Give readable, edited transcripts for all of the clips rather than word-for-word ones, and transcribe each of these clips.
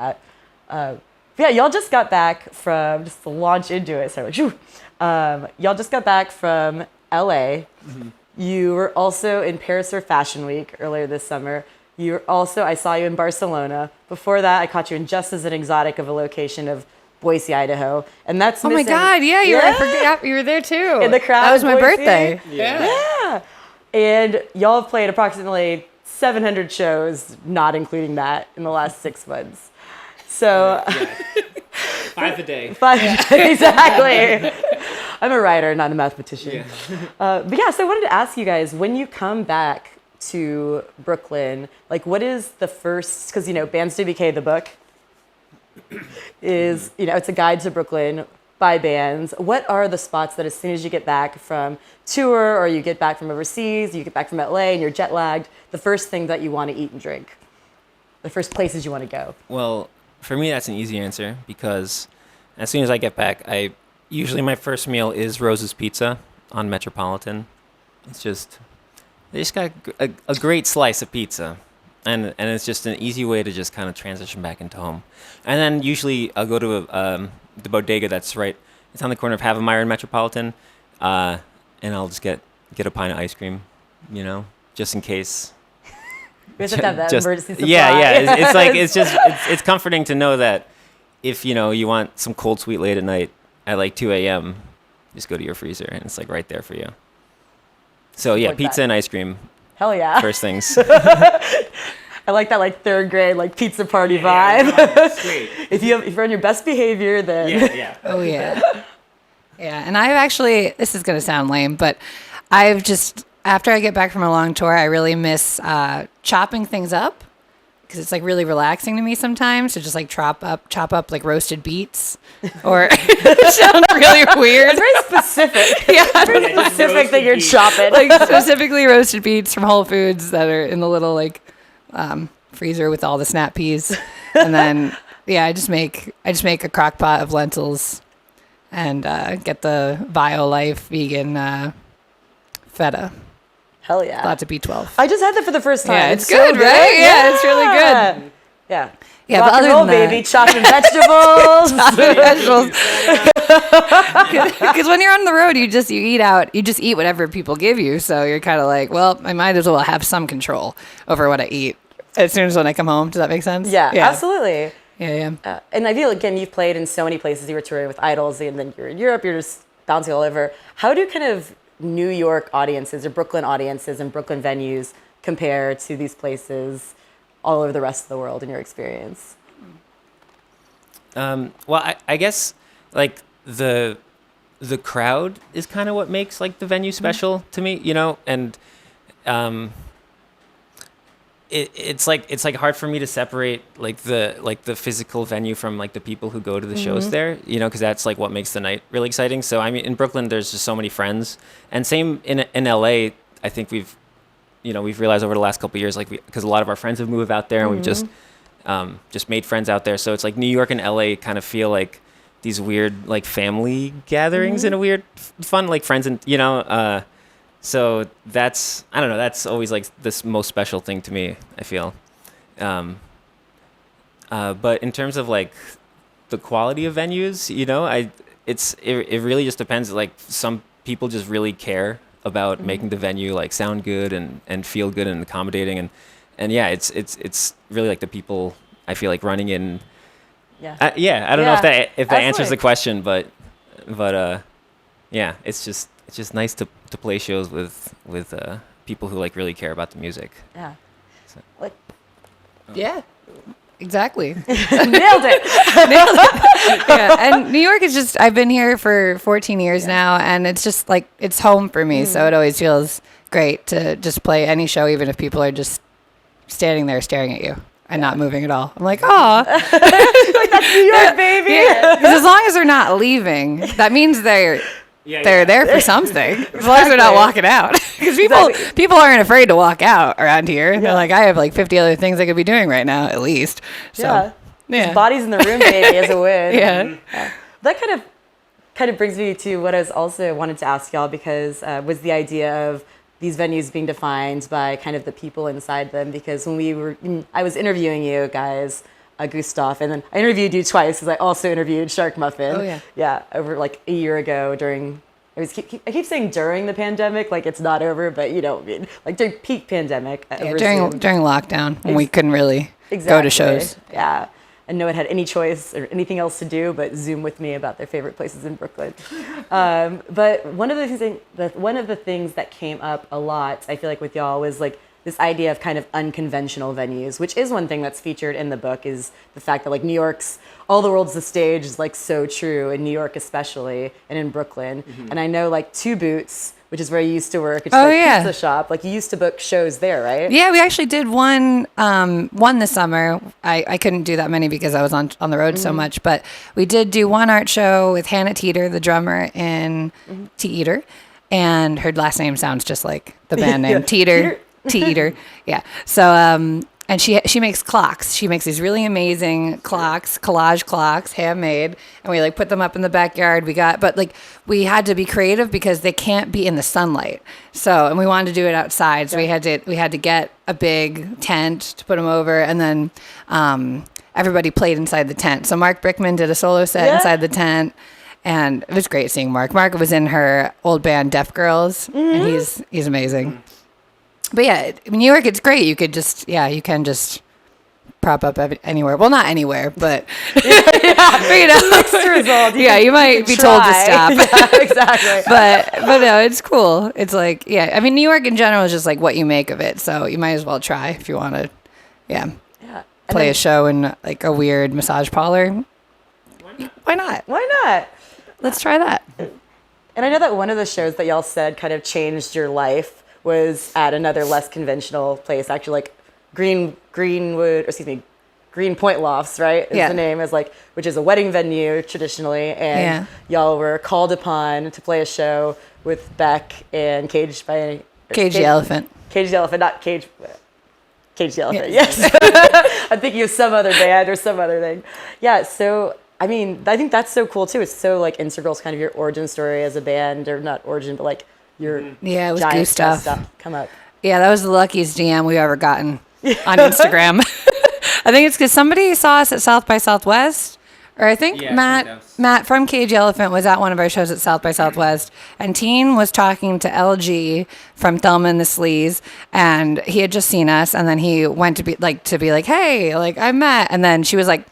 Yeah, y'all just got back from, just to launch into it, so y'all just got back from LA. Mm-hmm. You were also in Paris for Fashion Week earlier this summer. I saw you in Barcelona. Before that, I caught you in just as an exotic of a location of Boise, Idaho. And that's my God, yeah, I forgot you were there too. In the crowd. That was my Boise. birthday. Yeah. And y'all have played approximately 700 shows, not including that, in the last 6 months. So, 5 a day. 5 a day, exactly. I'm a writer, not a mathematician. Yeah. So I wanted to ask you guys, when you come back to Brooklyn, like what is the first, because, Bands WK, the book, is, it's a guide to Brooklyn by bands. What are the spots that as soon as you get back from tour or you get back from overseas, you get back from LA and you're jet lagged, the first thing that you want to eat and drink? The first places you want to go? Well, for me, that's an easy answer because as soon as I get back, usually my first meal is Rose's Pizza on Metropolitan. They just got a great slice of pizza, and it's just an easy way to just kind of transition back into home. And then usually I'll go to the bodega that's right. It's on the corner of Havemeyer and Metropolitan, and I'll just get a pint of ice cream, just in case. You have to have that emergency supply. Yeah. It's comforting to know that if you want some cold sweet late at night at like 2 a.m., just go to your freezer and it's like right there for you. So yeah, pizza and ice cream. Hell yeah. First things. I like that like third grade like pizza party vibe. That's great. If you're on your best behavior, then Yeah. Oh yeah. Yeah, and I've actually, this is gonna sound lame, but I've just, after I get back from a long tour, I really miss chopping things up because it's like really relaxing to me sometimes to just like chop up like roasted beets or it sounds really weird. It's very specific. Yeah, very specific that you're chopping. Like specifically roasted beets from Whole Foods that are in the little like freezer with all the snap peas, and then I just make a crock pot of lentils and get the BioLife vegan feta. Hell yeah. Lots of B12. I just had that for the first time. Yeah, it's good, so right? Yeah, it's really good. Yeah. Yeah, rock but and other roll, than baby, chopping vegetables. Because when you're on the road, you just eat whatever people give you. So you're kind of like, well, I might as well have some control over what I eat as soon as when I come home. Does that make sense? Yeah. Absolutely. Yeah. And I feel, again, you've played in so many places. You were touring with Idols, and then you're in Europe. You're just bouncing all over. How do kind of New York audiences or Brooklyn audiences and Brooklyn venues compare to these places all over the rest of the world in your experience? Well, I guess like the crowd is kind of what makes like the venue special to me, and it's like hard for me to separate like the physical venue from like the people who go to the shows there, because that's like what makes the night really exciting. So I mean, in Brooklyn, there's just so many friends, and same in LA. I think we've realized over the last couple of years, like because a lot of our friends have moved out there, and we've just made friends out there. So it's like New York and LA kind of feel like these weird like family gatherings in a weird fun like friends and so that's, I don't know, that's always like this most special thing to me, I feel. But in terms of like the quality of venues, it really just depends. Like some people just really care about making the venue like sound good and feel good and accommodating. And yeah, it's really like the people I feel like running in. Yeah. I don't know if that Absolutely. answers the question, but yeah, it's just nice to play shows with people who like really care about the music. Yeah. So. Like, Yeah. Exactly. nailed it. Yeah. And New York is just, I've been here for 14 years now, and it's just like, it's home for me. So it always feels great to just play any show, even if people are just standing there staring at you and not moving at all. I'm like, oh. Like, that's New York, baby. Yeah. 'Cause as long as they're not leaving, that means they're there for something. As long as they're not walking out. Because people aren't afraid to walk out around here. Yeah. They're like, I have like 50 other things I could be doing right now, at least. So, yeah. Bodies in the room, baby, is a win. Yeah. That kind of brings me to what I was also wanted to ask y'all, because was the idea of these venues being defined by kind of the people inside them. Because when I was interviewing you guys Gustaf, and then I interviewed you twice because I also interviewed Shark Muffin. Oh, yeah. Yeah, over like a year ago during. I keep saying during the pandemic, like it's not over, but you know what I mean. Like during peak pandemic. Yeah, during lockdown when we couldn't really go to shows. Yeah. And no one had any choice or anything else to do but Zoom with me about their favorite places in Brooklyn. But one of the things that came up a lot, I feel like with y'all, was like this idea of kind of unconventional venues, which is one thing that's featured in the book, is the fact that like New York's all the world's the stage is like so true in New York especially and in Brooklyn. And I know like Two Boots, which is where you used to work, which is like pizza shop. Like you used to book shows there, right? Yeah, we actually did one this summer. I couldn't do that many because I was on the road so much, but we did do one art show with Hannah Teeter, the drummer in Teeter, and her last name sounds just like the band name, Teeter. Teeter. Yeah. So and she makes clocks. She makes these really amazing clocks, collage clocks, handmade, and we like put them up in the backyard. But like we had to be creative because they can't be in the sunlight. So, and we wanted to do it outside. So we had to get a big tent to put them over, and then everybody played inside the tent. So Mark Brickman did a solo set inside the tent. And it was great seeing Mark. Mark was in her old band Deaf Girls, and he's amazing. But yeah, in New York, it's great. You can just prop up anywhere. Well, not anywhere, but but, you know, Mixed result. You might be told to stop. Yeah, exactly. but no, it's cool. It's like, I mean, New York in general is just like what you make of it. So you might as well try if you want to, play a show in like a weird massage parlor. Why not? Why not? Let's try that. And I know that one of the shows that y'all said kind of changed your life was at another less conventional place, actually, like Greenpoint Lofts, right? Is the name, is like, which is a wedding venue traditionally, and y'all were called upon to play a show with Beck and Cage the Elephant. Cage the Elephant, not Cage the Elephant. Yes. I'm thinking of some other band or some other thing. Yeah. So I mean, I think that's so cool too. It's so like integral to kind of your origin story as a band, or not origin, but like your it was Gustaf stuff come up. Yeah, that was the luckiest DM we've ever gotten on Instagram. I think it's because somebody saw us at South by Southwest, or I think Matt from Cage Elephant was at one of our shows at South by Southwest, and Teen was talking to LG from Thelma and the Sleaze, and he had just seen us, and then he went to be like, hey, like I'm Matt, and then she was like,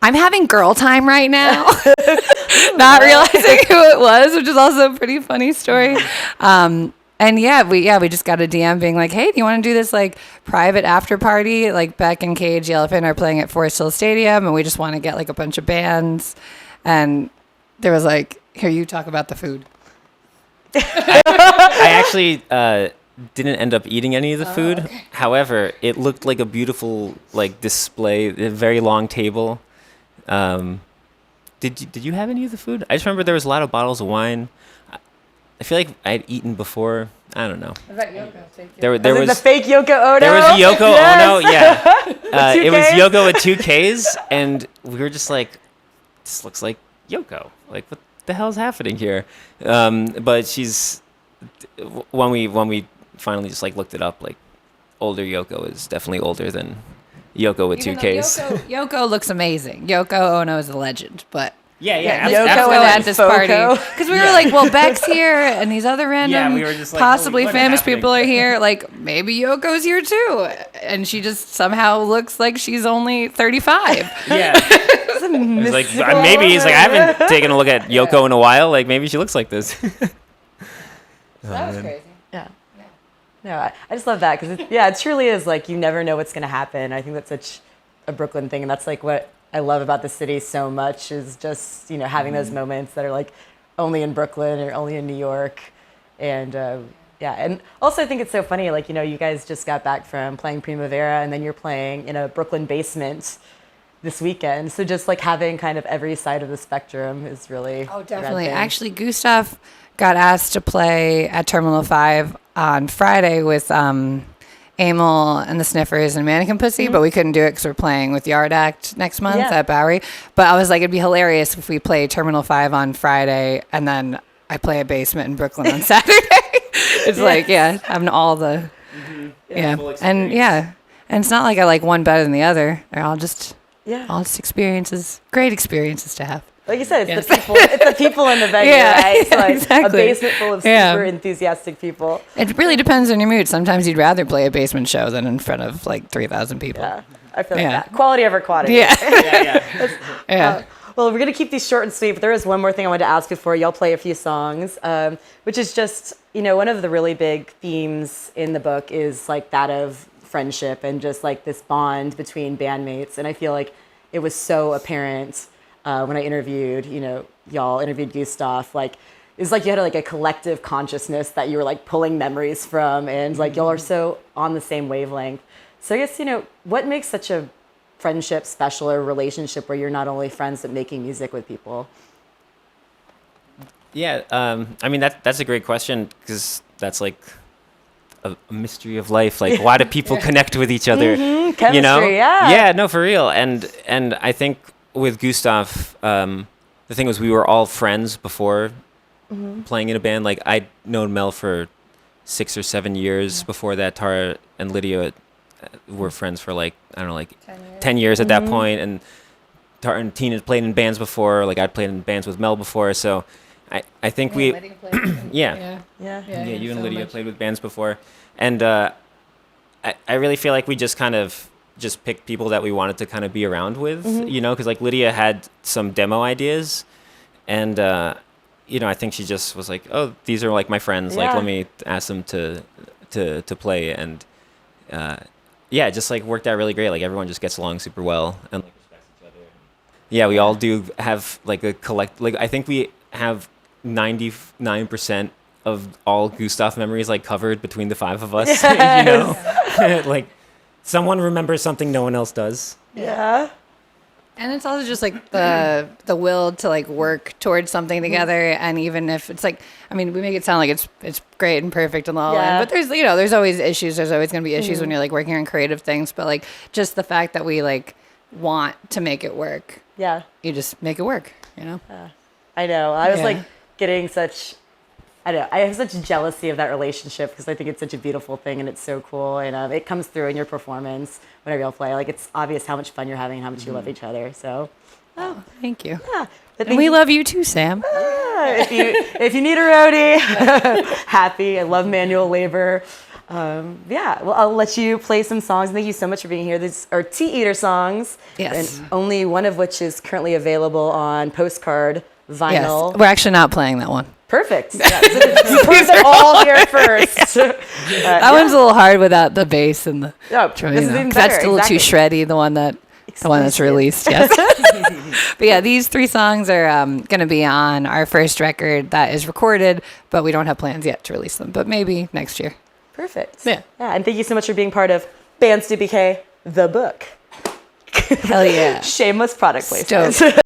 I'm having girl time right now, not realizing who it was, which is also a pretty funny story. And we just got a DM being like, hey, do you want to do this like private after party? Like Beck and Cage the Elephant are playing at Forest Hill Stadium, and we just want to get like a bunch of bands. And there was like, here, you talk about the food. I actually didn't end up eating any of the food. Okay. However, it looked like a beautiful like display, a very long table. Did you have any of the food? I just remember there was a lot of bottles of wine. I feel like I'd eaten before. I don't know. Was that Yoko? There was the fake Yoko Ono. There was a Yoko Ono. Yeah, it was Yoko with 2 Ks, and we were just like, "This looks like Yoko. Like, what the hell's happening here?" But she's when we finally just like looked it up, like older Yoko is definitely older than Yoko with 2 Ks. Yoko looks amazing. Yoko Ono is a legend, but. Yeah. Yoko at this party, because we were like, well, Beck's here, and these other random, we were just like, possibly famous people are here. Like maybe Yoko's here too, and she just somehow looks like she's only 35. Yeah, it's like maybe he's like, I haven't taken a look at Yoko in a while. Like maybe she looks like this. That was crazy. Yeah. No, I just love that because it truly is like you never know what's gonna happen. I think that's such a Brooklyn thing, and that's like what I love about the city so much, is just, having those moments that are like only in Brooklyn or only in New York. And and also I think it's so funny, like, you guys just got back from playing Primavera, and then you're playing in a Brooklyn basement this weekend. So just like having kind of every side of the spectrum is really definitely. Actually, Gustaf got asked to play at Terminal 5 on Friday with Amel and the Sniffers and Mannequin Pussy, but we couldn't do it because we're playing with Yard Act next month at Bowery. But I was like, it'd be hilarious if we play Terminal 5 on Friday and then I play a basement in Brooklyn on Saturday. It's like, having all the, full experience. and it's not like I like one better than the other. They're all just Yeah. all just experiences, great experiences to have. Like you said, it's Yes. the people. It's the people in the venue, Yeah, right? So like exactly. a basement full of Yeah. super enthusiastic people. It really depends on your mood. Sometimes you'd rather play a basement show than in front of like 3,000 people. Yeah, I feel like Yeah. that. Quality over quantity. Yeah. Yeah. Well, we're going to keep these short and sweet, but there is one more thing I wanted to ask before y'all play a few songs, which is just, one of the really big themes in the book is like that of friendship and just like this bond between bandmates. And I feel like it was so apparent when I interviewed, y'all interviewed Gustaf, like, it was like you had like a collective consciousness that you were like pulling memories from, and like y'all are so on the same wavelength. So I guess, what makes such a friendship special or relationship where you're not only friends but making music with people? Yeah, I mean that's a great question because that's like a mystery of life. Like, why do people connect with each other? Chemistry, yeah. Yeah, no, for real. And I think with Gustaf, the thing was we were all friends before playing in a band. Like I'd known Mel for 6 or 7 years before that. Tara and Lydia were friends for like, I don't know, like 10 years at that point. And Tara and Tina had played in bands before. Like I'd played in bands with Mel before. So I think we, yeah. Yeah. You and Lydia played with bands before. And I really feel like we just kind of just picked people that we wanted to kind of be around with, because like Lydia had some demo ideas. And, I think she just was like, oh, these are like my friends. Like, let me ask them to play. And, it just like worked out really great. Like everyone just gets along super well and like respects each other. Yeah, we all do have like a like I think we have 99% of all Gustaf memories like covered between the 5 of us. Like someone remembers something no one else does. Yeah. And it's also just like the will to like work towards something together. And even if it's like, I mean, we make it sound like it's great and perfect and all, but there's always issues. There's always going to be issues when you're like working on creative things. But like just the fact that we like want to make it work. Yeah. You just make it work, I know. I was like getting such, I have such jealousy of that relationship because I think it's such a beautiful thing and it's so cool. And it comes through in your performance whenever y'all play. Like it's obvious how much fun you're having and how much you love each other. So, Thank you. yeah. But And we love you too, Sam. if you need a roadie, happy. I love manual labor. Well, I'll let you play some songs. Thank you so much for being here. These are Tea Eater songs. Yes. And only one of which is currently available on postcard vinyl. Yes. We're actually not playing that one. Perfect. Yeah, so you heard it all here first. That one's a little hard without the bass and the drum, this is even 'cause that's better, a little too exactly. shreddy. The one that's released. Yes. But yeah, these 3 songs are going to be on our first record that is recorded, but we don't have plans yet to release them. But maybe next year. Perfect. Yeah. And thank you so much for being part of Bands to BK, the book. Hell yeah. Shameless product placement. Stoked.